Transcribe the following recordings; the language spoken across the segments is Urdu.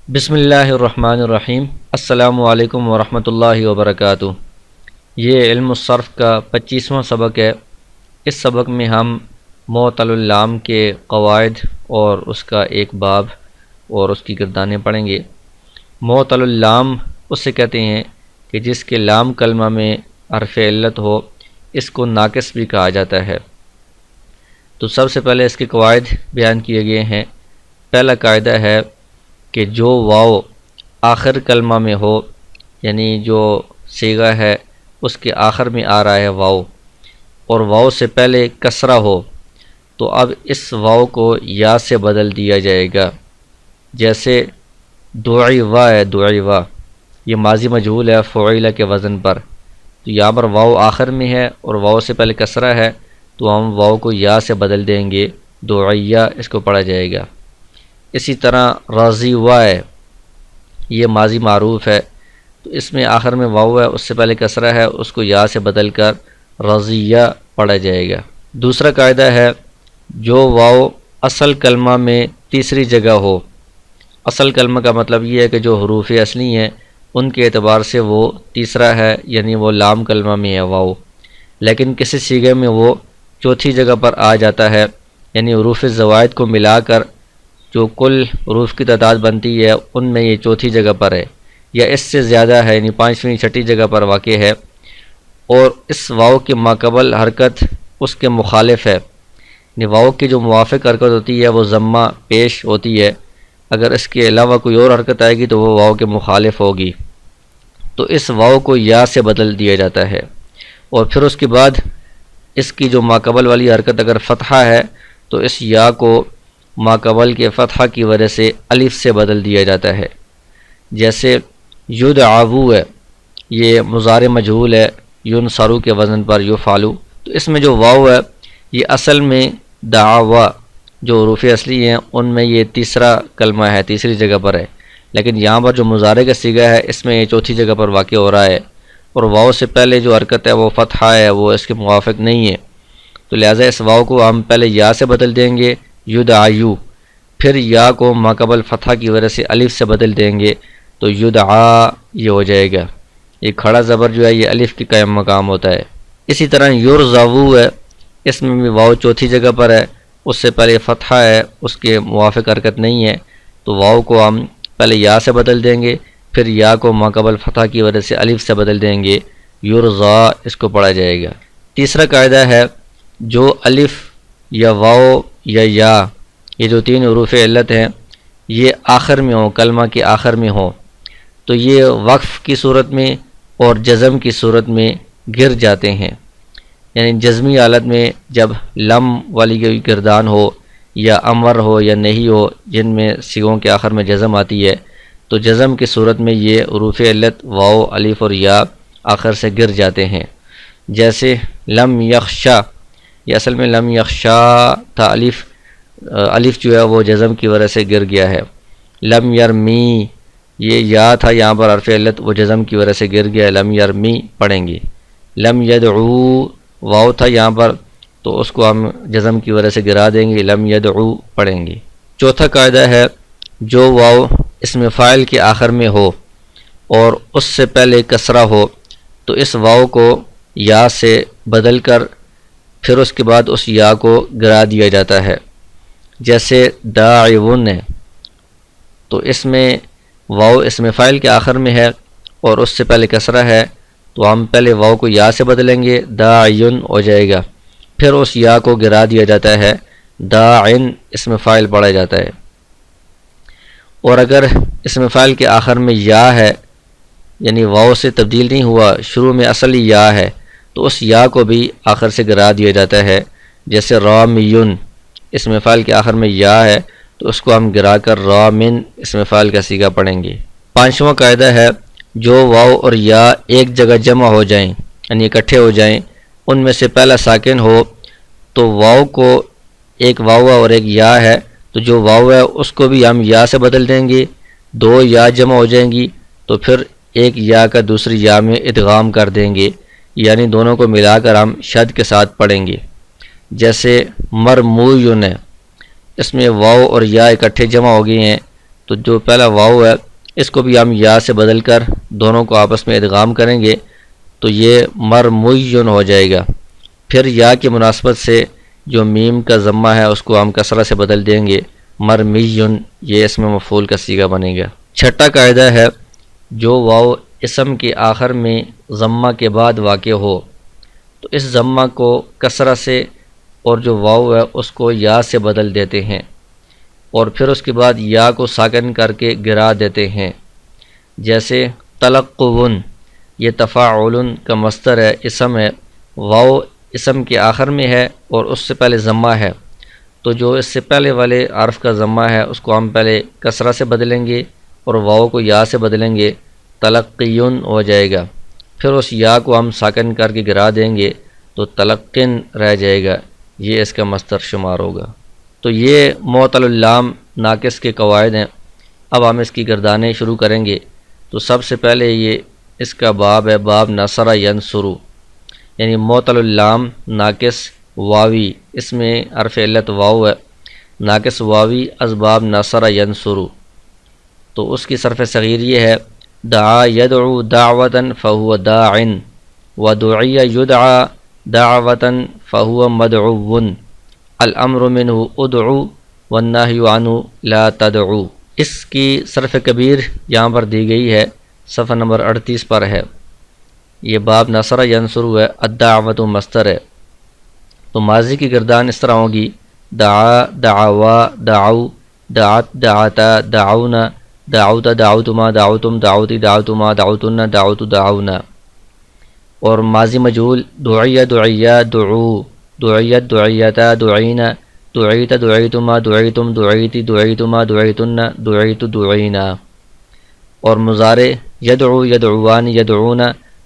بسم اللہ الرحمن الرحیم۔ السلام علیکم ورحمۃ اللہ وبرکاتہ۔ یہ علم الصرف کا 25واں سبق ہے۔ اس سبق میں ہم معطل اللام کے قواعد اور اس کا ایک باب اور اس کی گردانیں پڑھیں گے۔ معطل اللام اسے کہتے ہیں کہ جس کے لام کلمہ میں حرف علت ہو، اس کو ناقص بھی کہا جاتا ہے۔ تو سب سے پہلے اس کے قواعد بیان کیے گئے ہیں۔ پہلا قاعدہ ہے کہ جو واو آخر کلمہ میں ہو، یعنی جو صیغہ ہے اس کے آخر میں آ رہا ہے واو، اور واو سے پہلے کسرہ ہو، تو اب اس واو کو یا سے بدل دیا جائے گا۔ جیسے دعوا ہے، دعوا، یہ ماضی مجہول ہے فعیلہ کے وزن پر، تو یہاں پر واو آخر میں ہے اور واو سے پہلے کسرہ ہے، تو ہم واو کو یا سے بدل دیں گے، دعیا اس کو پڑھا جائے گا۔ اسی طرح راضی وا ہے، یہ ماضی معروف ہے، تو اس میں آخر میں واو ہے، اس سے پہلے کسرہ ہے، اس کو یا سے بدل کر رضیہ پڑھا جائے گا۔ دوسرا قاعدہ ہے جو واو اصل کلمہ میں تیسری جگہ ہو۔ اصل کلمہ کا مطلب یہ ہے کہ جو حروف اصلی ہیں ان کے اعتبار سے وہ تیسرا ہے، یعنی وہ لام کلمہ میں ہے واو، لیکن کسی صیغے میں وہ چوتھی جگہ پر آ جاتا ہے، یعنی حروف زوائد کو ملا کر جو کل حروف کی تعداد بنتی ہے ان میں یہ چوتھی جگہ پر ہے، یا اس سے زیادہ ہے، یعنی پانچویں چھٹی جگہ پر واقع ہے، اور اس واو کے ماقبل حرکت اس کے مخالف ہے، یعنی واو کی جو موافق حرکت ہوتی ہے وہ ضمہ پیش ہوتی ہے، اگر اس کے علاوہ کوئی اور حرکت آئے گی تو وہ واو کے مخالف ہوگی، تو اس واو کو یا سے بدل دیا جاتا ہے۔ اور پھر اس کے بعد اس کی جو ماقبل والی حرکت اگر فتحہ ہے تو اس یا کو ماقبل کے فتحہ کی وجہ سے الف سے بدل دیا جاتا ہے۔ جیسے یدعو ہے، یہ مضارع مجہول ہے، ینصرو کے وزن پر یفعلو، تو اس میں جو واو ہے یہ اصل میں دعوا جو حروف اصلی ہیں ان میں یہ تیسرا کلمہ ہے، تیسری جگہ پر ہے، لیکن یہاں پر جو مضارع کا صیغہ ہے اس میں یہ چوتھی جگہ پر واقع ہو رہا ہے، اور واو سے پہلے جو حرکت ہے وہ فتحہ ہے، وہ اس کے موافق نہیں ہے، تو لہٰذا اس واو کو ہم پہلے یا سے بدل دیں گے یدعیو، پھر یا کو ماقبل فتحہ کی وجہ سے الف سے بدل دیں گے تو یدعا یہ ہو جائے گا۔ یہ کھڑا زبر جو ہے یہ الف کی قائم مقام ہوتا ہے۔ اسی طرح یرزو ہے، اس میں بھی واو چوتھی جگہ پر ہے، اس سے پہلے فتحہ ہے، اس کے موافق حرکت نہیں ہے، تو واو کو ہم پہلے یا سے بدل دیں گے، پھر یا کو ماقبل فتحہ کی وجہ سے الف سے بدل دیں گے، یرزا اس کو پڑھا جائے گا۔ تیسرا قاعدہ ہے جو الف یا واو یا یہ جو تین حروف علت ہیں یہ آخر میں ہوں، کلمہ کے آخر میں ہوں، تو یہ وقف کی صورت میں اور جزم کی صورت میں گر جاتے ہیں، یعنی جزمی حالت میں جب لم والی کوئی گردان ہو یا امر ہو یا نہیں ہو جن میں صیغوں کے آخر میں جزم آتی ہے، تو جزم کی صورت میں یہ حروف علت واو، الف اور یا آخر سے گر جاتے ہیں۔ جیسے لم یخشا، یہ اصل میں لم یخشا تھا، الف جو ہے وہ جزم کی وجہ سے گر گیا ہے۔ لم یرمی، یہ یا تھا یہاں پر حرف علت، وہ جزم کی وجہ سے گر گیا، لم یرمی پڑھیں گے۔ لم یدعو، واو تھا یہاں پر تو اس کو ہم جزم کی وجہ سے گرا دیں گے، لم یدعو پڑھیں گے۔ چوتھا قاعدہ ہے جو واو اسم فاعل کے آخر میں ہو اور اس سے پہلے کسرہ ہو تو اس واو کو یا سے بدل کر پھر اس کے بعد اس یا کو گرا دیا جاتا ہے۔ جیسے داعون ہے، تو اس میں واو اسم فاعل کے آخر میں ہے اور اس سے پہلے کسرہ ہے، تو ہم پہلے واو کو یا سے بدلیں گے، داعین ہو جائے گا، پھر اس یا کو گرا دیا جاتا ہے، داعن اسم فاعل پڑھا جاتا ہے۔ اور اگر اسم فاعل کے آخر میں یا ہے، یعنی واو سے تبدیل نہیں ہوا، شروع میں اصلی یا ہے، تو اس یا کو بھی آخر سے گرا دیا جاتا ہے۔ جیسے رامیون، اسم فاعل کے آخر میں یا ہے تو اس کو ہم گرا کر رامن اسم فاعل کا صیغہ پڑھیں گے۔ پانچواں قاعدہ ہے جو واو اور یا ایک جگہ جمع ہو جائیں، یعنی اکٹھے ہو جائیں، ان میں سے پہلا ساکن ہو تو واو کو، ایک واو اور ایک یا ہے تو جو واو ہے اس کو بھی ہم یا سے بدل دیں گے، دو یا جمع ہو جائیں گی تو پھر ایک یا کا دوسری یا میں ادغام کر دیں گے، یعنی دونوں کو ملا کر ہم شد کے ساتھ پڑھیں گے۔ جیسے مرمویون ہے، اس میں واو اور یا اکٹھے جمع ہو گئے ہیں تو جو پہلا واو ہے اس کو بھی ہم یا سے بدل کر دونوں کو آپس میں ادغام کریں گے تو یہ مرمیون ہو جائے گا۔ پھر یا کی مناسبت سے جو میم کا ضمہ ہے اس کو ہم کسرہ سے بدل دیں گے، مرمیون، یہ اسم مفعول کا صیغہ بنے گا۔ چھٹا قاعدہ ہے جو واو اسم کے آخر میں ضمہ کے بعد واقع ہو تو اس ضمہ کو کسرہ سے اور جو واو ہے اس کو یا سے بدل دیتے ہیں اور پھر اس کے بعد یا کو ساکن کر کے گرا دیتے ہیں، جیسے تلقون، یہ تفاعل کا مصدر ہے، اسم ہے، واو اسم کے آخر میں ہے اور اس سے پہلے ضمہ ہے، تو جو اس سے پہلے والے حرف کا ضمہ ہے اس کو ہم پہلے کسرہ سے بدلیں گے اور واو کو یا سے بدلیں گے، تلقیون ہو جائے گا۔ پھر اس یا کو ہم ساکن کر کے گرا دیں گے تو تلقن رہ جائے گا، یہ اس کا مصدر شمار ہوگا۔ تو یہ معطل اللام ناقص کے قواعد ہیں۔ اب ہم اس کی گردانیں شروع کریں گے۔ تو سب سے پہلے یہ اس کا باب ہے، باب نصر ینصر، یعنی معطل اللام ناقص واوی، اس میں حرف علت واو ہے، ناقص واوی اسباب نصر ینصر، تو اس کی صرف صغیر یہ ہے دعا یدعو دعوتا فہو داع ودعی یدعا دعوتا فہو مدعو الامر منہ ادعو والنہی عنہ لا تدعو۔ اس کی صرف کبیر یہاں پر دی گئی ہے، صفحہ نمبر 38 پر ہے۔ یہ باب نصر ینصر ہے، الدعوت مصدر ہے، تو ماضی کی گردان اس طرح ہوگی دعا دعوا دعو دعت دعتا دعونا دعوت دعوتما دعوتم دعوتی دعوتما دعوتن دعوت دعونا۔ اور ماضی مجہول دعی دعیا دعو دعیت دعیتا دعینا دعیت دعیتما دعیتم دعیتی دعیتما دعیتن دعیت دعینا۔ اور مضارع یدعو یدعوان یدعون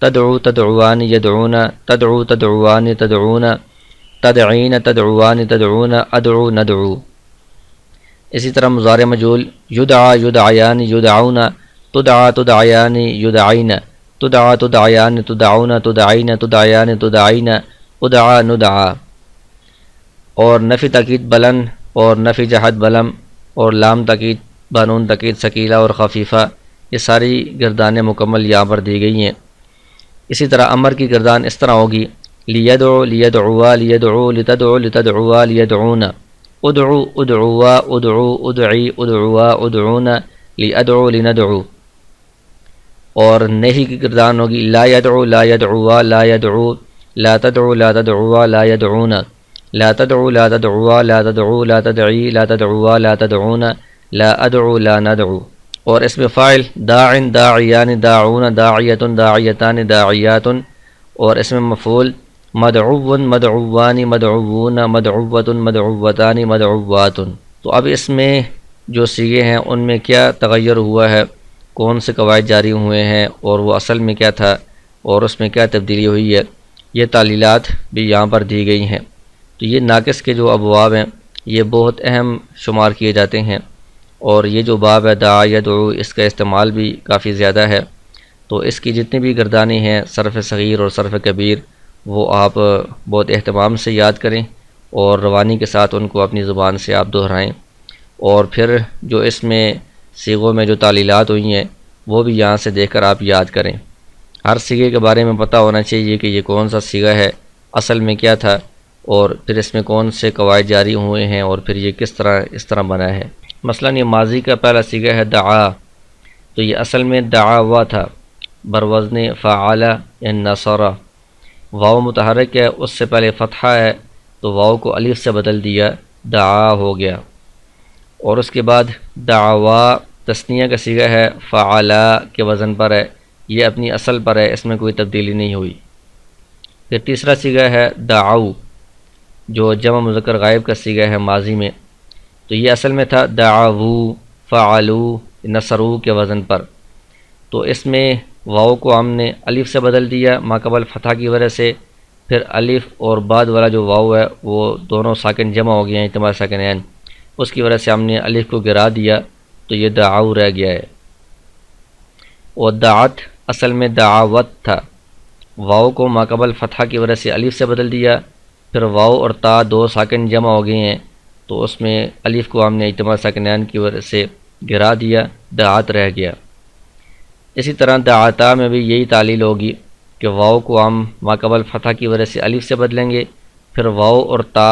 تدعو تدعوان یدعون تدعو تدعوان تدعون تدعین تدعوان تدعون ادعو ندعو۔ اسی طرح مضارع مجہول یدعا یدعیان یدعون تدعا تدعیان یدعین تدعا تدعیان تدعون تدعین تدعیان تدعین ادعا ندعا۔ اور نفی تاکید بلند اور نفی جہت بلم اور لام تاکید بانون تاکید ثقیلہ اور خفیفہ، یہ ساری گردانیں مکمل یہاں پر دی گئی ہیں۔ اسی طرح امر کی گردان اس طرح ہوگی لیدعو لیدعوا لیدعو لتدعو لتدعوا لیدعون ادعو ادعوا ادعو ادعی ادعوا ادعون لیدعو لندعو۔ اور نہیں کی گردان ہوگی لا یدعو لا یدعوا لا یدعو لا تدعو لا تدعوا لا یدعون لا تدعو لا تدعوا لا تدعو لا تدعی لا تدعوا لا تدعون لا ادعو لا ندعو۔ اور اس میں فاعل داع داعیان داعون داعیت داعیتان داعیات، اور اس میں مفعول مدعو مدعوان مدعوون مدعوۃ مدعوتان مدعوات۔ تو اب اس میں جو صیغے ہیں ان میں کیا تغیر ہوا ہے، کون سے قواعد جاری ہوئے ہیں اور وہ اصل میں کیا تھا اور اس میں کیا تبدیلی ہوئی ہے، یہ تعلیلات بھی یہاں پر دی گئی ہیں۔ تو یہ ناقص کے جو ابواب ہیں یہ بہت اہم شمار کیے جاتے ہیں، اور یہ جو باب ہے دعا یدعو اس کا استعمال بھی کافی زیادہ ہے، تو اس کی جتنی بھی گردانیں ہیں صرف صغیر اور صرف کبیر وہ آپ بہت اہتمام سے یاد کریں اور روانی کے ساتھ ان کو اپنی زبان سے آپ دہرائیں، اور پھر جو اس میں صیغوں میں جو تعلیلات ہوئی ہیں وہ بھی یہاں سے دیکھ کر آپ یاد کریں۔ ہر صیغے کے بارے میں پتہ ہونا چاہیے کہ یہ کون سا صیغہ ہے، اصل میں کیا تھا، اور پھر اس میں کون سے قواعد جاری ہوئے ہیں اور پھر یہ کس طرح اس طرح بنا ہے۔ مثلا یہ ماضی کا پہلا صیغہ ہے دعا، تو یہ اصل میں دعوا تھا بروزن فعال یعنی نصر، واو متحرک ہے، اس سے پہلے فتحہ ہے تو واو کو الف سے بدل دیا، دعا ہو گیا۔ اور اس کے بعد دعوا تثنیہ کا صیغہ ہے، فعلا کے وزن پر ہے، یہ اپنی اصل پر ہے، اس میں کوئی تبدیلی نہیں ہوئی۔ پھر تیسرا صیغہ ہے دعو جو جمع مذکر غائب کا صیغہ ہے ماضی میں، تو یہ اصل میں تھا دعو فعلو نصرو کے وزن پر، تو اس میں واو کو ہم نے الف سے بدل دیا ماقبل فتح کی وجہ سے، پھر الف اور بعد والا جو واو ہے وہ دونوں ساکن جمع ہو گئے ہیں اجتماع ساکنین، اس کی وجہ سے ہم نے الف کو گرا دیا تو یہ دعو رہ گیا ہے۔ اور دعت اصل میں دعوت تھا، واو کو ماقبل فتح کی وجہ سے الف سے بدل دیا، پھر واو اور تا دو ساکن جمع ہو گئے ہیں تو اس میں الف کو ہم نے اجتماع ساکنین کی وجہ سے گرا دیا، دعات رہ گیا۔ اسی طرح دعاتا میں بھی یہی تعلیل ہوگی کہ واؤ کو ہم ماقبل فتح کی وجہ سے الف سے بدلیں گے، پھر واؤ اور تا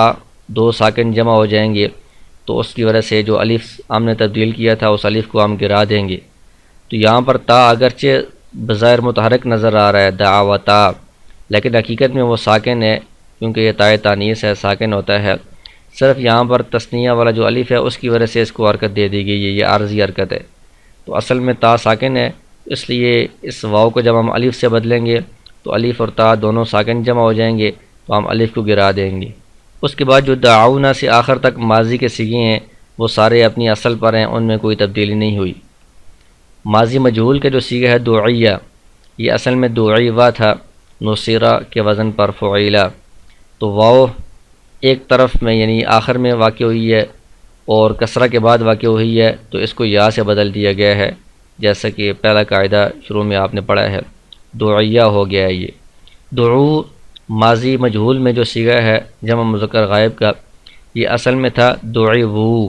دو ساکن جمع ہو جائیں گے، تو اس کی وجہ سے جو الف ہم نے تبدیل کیا تھا اس الف کو ہم گرا دیں گے۔ تو یہاں پر تا اگرچہ بظاہر متحرک نظر آ رہا ہے دعوتا، لیکن حقیقت میں وہ ساکن ہے، کیونکہ یہ تائے تانیث ہے، ساکن ہوتا ہے۔ صرف یہاں پر تثنیہ والا جو الف ہے اس کی وجہ سے اس کو حرکت دے دی گئی ہے، یہ عارضی حرکت ہے۔ تو اصل میں تا ساکن ہے، اس لیے اس واؤ کو جب ہم الف سے بدلیں گے تو الف اور تا دونوں ساکن جمع ہو جائیں گے، تو ہم الف کو گرا دیں گے۔ اس کے بعد جو دعونا سے آخر تک ماضی کے صیغے ہیں وہ سارے اپنی اصل پر ہیں، ان میں کوئی تبدیلی نہیں ہوئی۔ ماضی مجہول کے جو صیغہ ہے دعیہ، یہ اصل میں دعیوا تھا، نصیرہ کے وزن پر فعیلا۔ تو واؤ ایک طرف میں یعنی آخر میں واقع ہوئی ہے اور کسرہ کے بعد واقع ہوئی ہے، تو اس کو یا سے بدل دیا گیا ہے، جیسا کہ پہلا قاعدہ شروع میں آپ نے پڑھا ہے، دعیہ ہو گیا ہے۔ یہ دعو ماضی مجہول میں جو صیغہ ہے جمع مذکر غائب کا، یہ اصل میں تھا دعیو،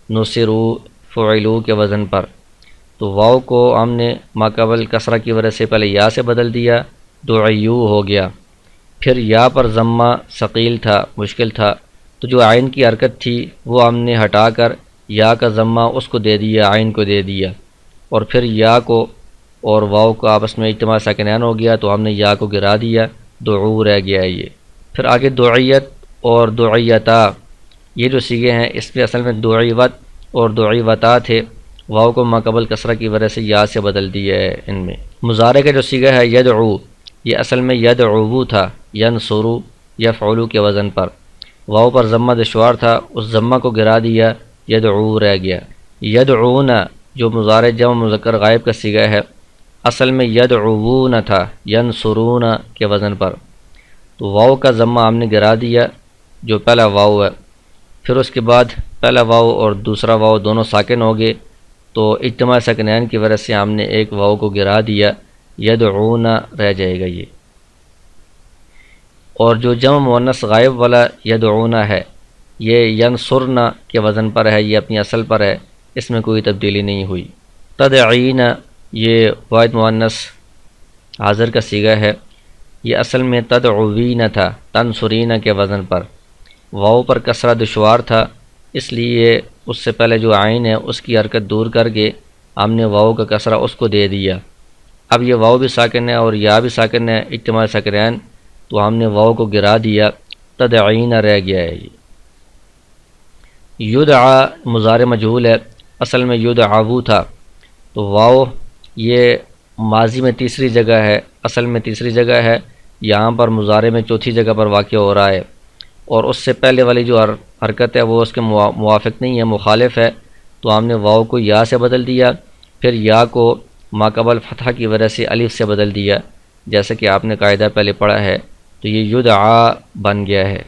نصرو، فعلو کے وزن پر۔ تو واؤ کو ہم نے ماقبل کسرہ کی وجہ سے پہلے یا سے بدل دیا، دعیو ہو گیا۔ پھر یا پر ضمہ ثقیل تھا، مشکل تھا، تو جو عین کی حرکت تھی وہ ہم نے ہٹا کر یا کا ضمہ اس کو دے دیا، عین کو دے دیا، اور پھر یا کو اور واؤ کو آپس میں اجتماع ساکنین ہو گیا، تو ہم نے یا کو گرا دیا، دعو رہ گیا ہے یہ۔ پھر آگے دعیت اور دعیتا، یہ جو صیغے ہیں اس میں اصل میں دعیوت اور دعیوتا تھے، واؤ کو ماقبل کسرہ کی وجہ سے یا سے بدل دیا ہے ان میں۔ مضارع کا جو صیغہ ہے یدعو، یہ اصل میں یدعو تھا، ینصرو یفعلو کے وزن پر۔ واؤ پر ضمہ دشوار تھا، اس ضمہ کو گرا دیا، یدعو رہ گیا۔ یدعون جو مضارع جمع مذکر غائب کا صیغہ ہے، اصل میں یدعوون تھا، ینصرون کے وزن پر۔ تو واؤ کا ضمہ ہم نے گرا دیا جو پہلا واؤ ہے، پھر اس کے بعد پہلا واؤ اور دوسرا واؤ دونوں ساکن ہو گئے، تو اجتماع ساکنین کی وجہ سے ہم نے ایک واؤ کو گرا دیا، یدعون رہ جائے گا یہ۔ اور جو جمع مؤنث غائب والا یدعون ہے، یہ ینصرن کے وزن پر ہے، یہ اپنی اصل پر ہے، اس میں کوئی تبدیلی نہیں ہوئی۔ تدعین یہ واحد مؤنث حاضر کا صیغہ ہے، یہ اصل میں تدعوین تھا، تنصرین کے وزن پر۔ واؤ پر کسرہ دشوار تھا، اس لیے اس سے پہلے جو عین ہے اس کی حرکت دور کر کے ہم نے واؤ کا کسرہ اس کو دے دیا۔ اب یہ واؤ بھی ساکن ہے اور یا بھی ساکن ہے، اجتماع ساکنین، تو ہم نے واؤ کو گرا دیا، تدعین رہ گیا ہے یہ۔ یدعا مضارع مجہول ہے، اصل میں یدعو تھا، تو واؤ یہ ماضی میں تیسری جگہ ہے، اصل میں تیسری جگہ ہے، یہاں پر مضارع میں چوتھی جگہ پر واقع ہو رہا ہے، اور اس سے پہلے والی جو حرکت ہے وہ اس کے موافق نہیں ہے، مخالف ہے، تو ہم نے واؤ کو یا سے بدل دیا، پھر یا کو ماقبل فتح کی وجہ سے الف سے بدل دیا، جیسا کہ آپ نے قاعدہ پہلے پڑھا ہے، تو یہ یدعا بن گیا ہے۔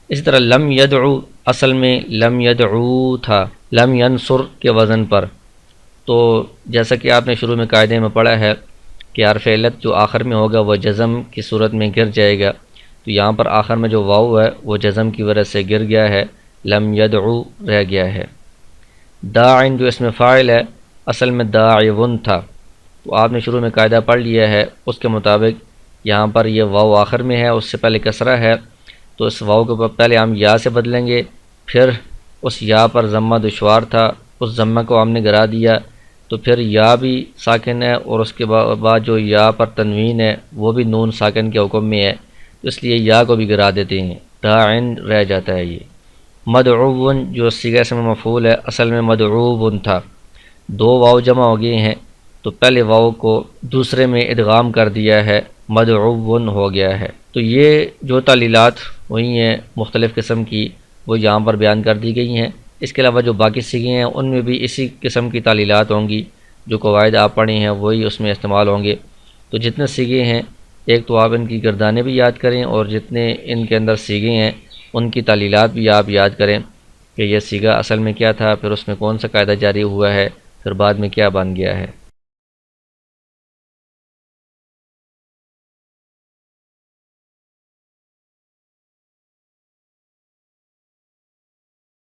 اسی طرح لم یدعو اصل میں لم یدعو تھا، لم ینصر کے وزن پر، تو جیسا کہ آپ نے شروع میں قاعدے میں پڑھا ہے کہ حرف علت جو آخر میں ہوگا وہ جزم کی صورت میں گر جائے گا، تو یہاں پر آخر میں جو واؤ ہے وہ جزم کی وجہ سے گر گیا ہے، لم یدعو رہ گیا ہے۔ داعن جو اس میں فاعل ہے، اصل میں داعون تھا، تو آپ نے شروع میں قاعدہ پڑھ لیا ہے، اس کے مطابق یہاں پر یہ واؤ آخر میں ہے، اس سے پہلے کسرہ ہے، تو اس واؤ کو پہلے ہم یا سے بدلیں گے، پھر اس یا پر ضمہ دشوار تھا، اس ضمہ کو ہم نے گرا دیا، تو پھر یا بھی ساکن ہے، اور اس کے بعد جو یا پر تنوین ہے وہ بھی نون ساکن کے حکم میں ہے، تو اس لیے یا کو بھی گرا دیتے ہیں، داعن رہ جاتا ہے یہ۔ مدعون جو صیغہ اسم مفعول ہے، اصل میں مدعوون تھا، دو واؤ جمع ہو گئے ہیں، تو پہلے واؤ کو دوسرے میں ادغام کر دیا ہے، مدعوون ہو گیا ہے۔ تو یہ جو تعلیلات ہوئی ہیں مختلف قسم کی، وہ یہاں پر بیان کر دی گئی ہیں۔ اس کے علاوہ جو باقی صیغے ہیں ان میں بھی اسی قسم کی تعلیلات ہوں گی، جو قواعد آپ پڑھی ہیں وہی اس میں استعمال ہوں گے۔ تو جتنے صیغے ہیں، ایک تو آپ ان کی گردانیں بھی یاد کریں، اور جتنے ان کے اندر صیغے ہیں ان کی تعلیلات بھی آپ یاد کریں کہ یہ صیغہ اصل میں کیا تھا، پھر اس میں کون سا قاعدہ جاری ہوا ہے، پھر بعد میں کیا بن گیا ہے۔